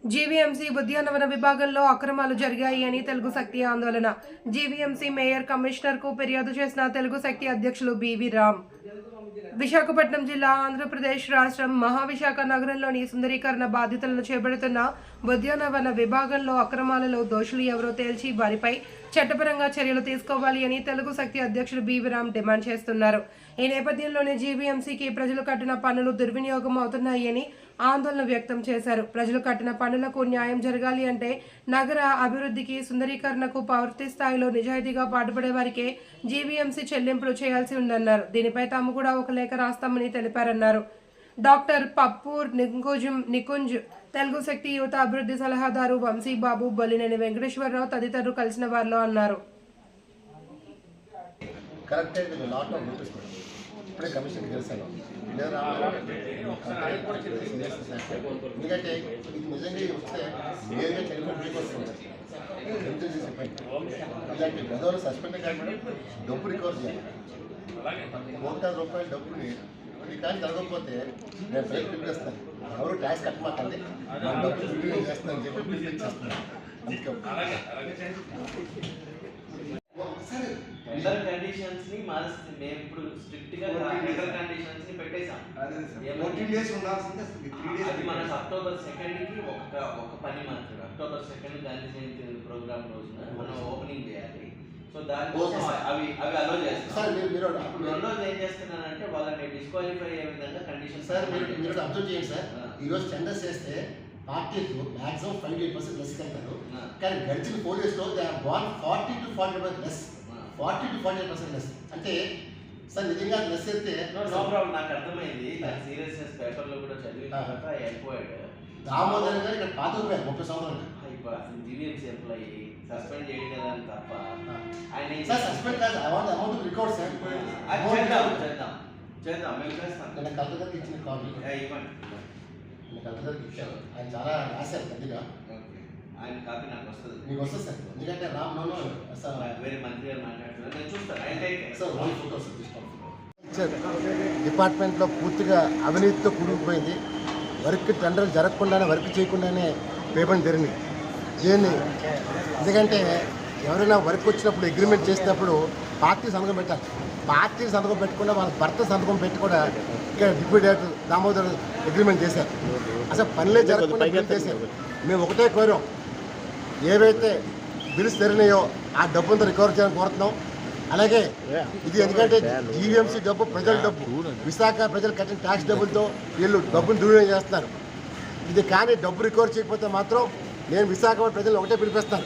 GVMC ఉద్యానవన విభాగంలో అక్రమాలు జరిగాయి అని తెలుగు శక్తి ఆందోళన. జీవీఎంసీ మేయర్ కమిషనర్కు ఫిర్యాదు చేసిన తెలుగు శక్తి అధ్యక్షులు బివి రామ్. విశాఖపట్నం జిల్లా, ఆంధ్రప్రదేశ్ రాష్ట్రం మహావిశాఖ నగరంలోని సుందరీకరణ బాధ్యతలను చేపడుతున్న ఉద్యానవన విభాగంలో అక్రమాలలో దోషులు ఎవరో తేల్చి వారిపై చట్టపరంగా చర్యలు తీసుకోవాలి అని తెలుగు శక్తి అధ్యక్షుడు బివి రామ్ డిమాండ్ చేస్తున్నారు. ఈ నేపథ్యంలోనే జీవీఎంసీకి ప్రజలు కట్టిన పన్నులు దుర్వినియోగం అవుతున్నాయని ఆందోళన వ్యక్తం చేశారు. ప్రజలు కట్టిన పన్నులకు న్యాయం జరగాలి అంటే నగర అభివృద్ధికి, సుందరీకరణకు పూర్తి స్థాయిలో నిజాయితీగా పాటుపడే వారికే జీవీఎంసీ చెల్లింపులు చేయాల్సి ఉందన్నారు. దీనిపై తాము కూడా ఒక లేఖ రాస్తామని తెలిపారన్నారు. డాక్టర్ పప్పూర్ నికుంజ్, తెలుగు శక్తి యువత అభివృద్ధి సలహాదారు వంశీబాబు, బొల్లినేని వెంకటేశ్వరరావు తదితరులు కలిసిన వారిలో అన్నారు. ఇప్పుడే కమిషన్ తెలిసాను. ఎందుకంటే ఇది నిజంగా వస్తే నేరుగా చనిపోయి వస్తుంది. ఇలాంటి గదవులు సస్పెండ్ కాకుండా డబ్బు రికవర్ చేయాలి. ₹1,00,000 డబ్బుని ఇది కానీ జరగకపోతే నేను ఫైల్ పిలిపిస్తాను. ఎవరు ట్యాక్స్ కట్టమాకండి, డబ్బులు వినియోగం చేస్తానని చెప్పి పిలిపించేస్తున్నాను. టెండర్ కండిషన్స్ ని మారుస్తుంది. మేము ఇప్పుడు స్ట్రిక్ట్ గా టెండర్ కండిషన్స్ ని పెట్టేసాం. 14 డేస్ ఉండాల్సింది 3 డేస్. అది మనకు అక్టోబర్ 2 కి ఒక పని మాత్రం. అక్టోబర్ 2 గాంధీ జయంతి ప్రోగ్రామ్ రోజున మనం ఓపెనింగ్ చేయాలి. సో దానికోసం అవి అలో చేస్తాం. రెండోది ఏం చేస్తున్నానంటే వాళ్ళని డిస్క్వాలిఫై అయ్యే విధంగా కండిషన్. సార్ మీరు అబ్జర్వ్ చేయండి సార్, ఈరోజు టెండర్స్ చేస్తే పార్టీలు మాక్సిమం 5-8% లెస్ కడతారు. కానీ గడిచిన 4 డేస్లో they have gone 40 to 40% less. 40 to 48% less అంటే సార్ నిజంగా లెస్ అయితే నో ప్రాబ్లం. నాకు అర్థమైంది. నాకు సీరియస్నెస్ పేపర్లో కూడా చదివిన తర్వాత ఎంక్వైర్డ్ దామోదర్ గారు ఇక్కడ పాత రూపాయలు 30 సంవత్సరాలు ఇప్పుడు అసలు జీవీఎంసీ ఎంప్లాయీ సస్పెండ్ చేయడం కదా అని తప్ప ఆయన సార్ సస్పెండ్ కాదు. అమౌంట్ రికార్డ్ సార్ చేద్దాం మేము చేస్తాం. నేను కలెక్టర్ గారికి ఇచ్చిన కాల్ ఇవ్వండి. నేను కలెక్టర్ గారికి ఇచ్చాను. ఆయన చాలా రాశారు పెద్దగా. ఆయన కాపీ నాకు వస్తుంది. మీకు వస్తుంది సార్. ఎందుకంటే రామ్ నోను సార్ వేరే మంత్రి గారు మాట్లాడుతున్నారు. నేను చూస్తాను. ఆయన సార్ ఓన్లీ ఫోటోస్ డిపార్ట్మెంట్లో పూర్తిగా అవినీతితో కూడుకుపోయింది. వర్క్ టెండర్ జరగకుండానే, వర్క్ చేయకుండానే పేమెంట్ జరిగింది. దీన్ని ఎందుకంటే ఎవరైనా వర్క్ వచ్చినప్పుడు అగ్రిమెంట్ చేసినప్పుడు పార్టీ సంతకం పెట్టాలి. పార్టీ సంతకం పెట్టకుండా వాళ్ళ భర్త సంతకం పెట్టి కూడా ఇక్కడ డిప్యూటీ డైరెక్టర్ దామోదర్ అగ్రిమెంట్ చేశారు. అసలు పనులే జరగకుండా చేశారు. మేము ఒకటే కోరాం, ఏవైతే బిల్స్ జరిగినాయో ఆ డబ్బుంతా రికవర్ చేయాలని కోరుతున్నాం. అలాగే ఇది ఎందుకంటే జీవీఎంసీ డబ్బు ప్రజల డబ్బు, విశాఖ ప్రజలు కట్టిన ట్యాక్స్ డబ్బులతో వీళ్ళు డబ్బును దుర్వినియోగం చేస్తున్నారు. ఇది కానీ డబ్బు రికవర్ చేయకపోతే మాత్రం నేను విశాఖ ప్రజలు ఒకటే పిలిపిస్తాను,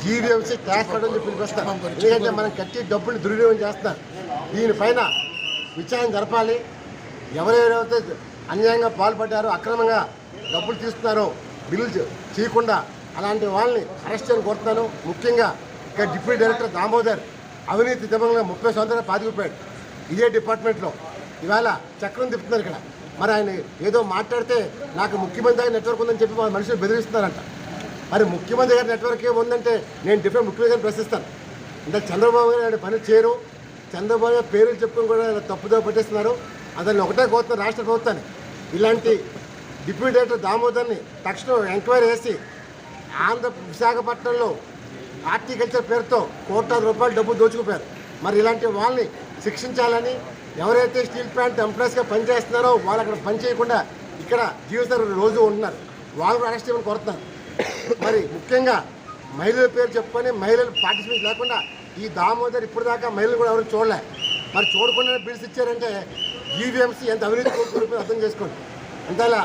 జీవీఎంసీ ట్యాక్స్ కట్టడం పిలిపిస్తాను. ఎందుకంటే మనం కట్టి డబ్బుని దుర్వినియోగం చేస్తున్నారు. దీనిపైన విచారణ జరపాలి. ఎవరెవరైతే అన్యాయంగా పాల్పడ్డారో, అక్రమంగా డబ్బులు తీస్తున్నారో బిల్లు చేయకుండా అలాంటి వాళ్ళని అరెస్ట్ చేయని కోరుతున్నాను. ముఖ్యంగా ఇక్కడ డిప్యూటీ డైరెక్టర్ దామోదర్ అవినీతి దిమంగా 30 సంవత్సరాలు పాతికిపోయాడు ఇదే డిపార్ట్మెంట్లో. ఇవాళ చక్రం తిప్పుతున్నారు ఇక్కడ. మరి ఆయన ఏదో మాట్లాడితే నాకు ముఖ్యమంత్రి గారి నెట్వర్క్ ఉందని చెప్పి మా మనుషులు బెదిరిస్తున్నారంట. మరి ముఖ్యమంత్రి గారి నెట్వర్క్ ఏముందంటే నేను డిఫరెంట్ ముఖ్యమంత్రి గారిని ప్రశ్నిస్తాను. అంటే చంద్రబాబు గారు పని చేయరు, చంద్రబాబు గారు పేర్లు చెప్పుకొని కూడా తప్పుదో పట్టిస్తున్నారు. అతన్ని ఒకటే కోరుతున్నారు రాష్ట్ర ప్రభుత్వాన్ని, ఇలాంటి డిప్యూటీ డైరెక్టర్ దామోదర్ని తక్షణం ఎంక్వైరీ చేసి విశాఖపట్నంలో హార్టికల్చర్ పేరుతో ₹1,00,000 డబ్బు దోచుకుపోయారు. మరి ఇలాంటి వాళ్ళని శిక్షించాలని, ఎవరైతే స్టీల్ ప్లాంట్ ఎంప్లాయీస్గా పనిచేస్తున్నారో వాళ్ళు అక్కడ పని చేయకుండా ఇక్కడ జీవిస్తారు రోజు ఉంటున్నారు, వాళ్ళు అరెస్ట్ చేయమని కోరుతున్నారు. మరి ముఖ్యంగా మహిళల పేరు చెప్పుకొని మహిళలు పార్టిసిపేట్ లేకుండా ఈ దామోదర్ ఇప్పుడు దాకా మహిళలు కూడా ఎవరు చూడలే. మరి చూడకుండా బిల్స్ ఇచ్చారంటే జీవీఎంసీ ఎంత అవినీతి కోరుకుని అర్థం చేసుకోండి. అంతేలా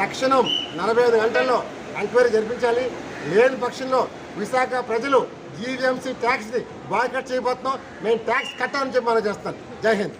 తక్షణం 45 గంటల్లో ఎంక్వైరీ జరిపించాలి. లేని పక్షంలో విశాఖ ప్రజలు జీవీఎంసీ ట్యాక్స్ని బాయ్కట్ చేయబోతున్నాం. మేము ట్యాక్స్ కట్టాలని చెప్పి మనం చేస్తాం. జై హింద్.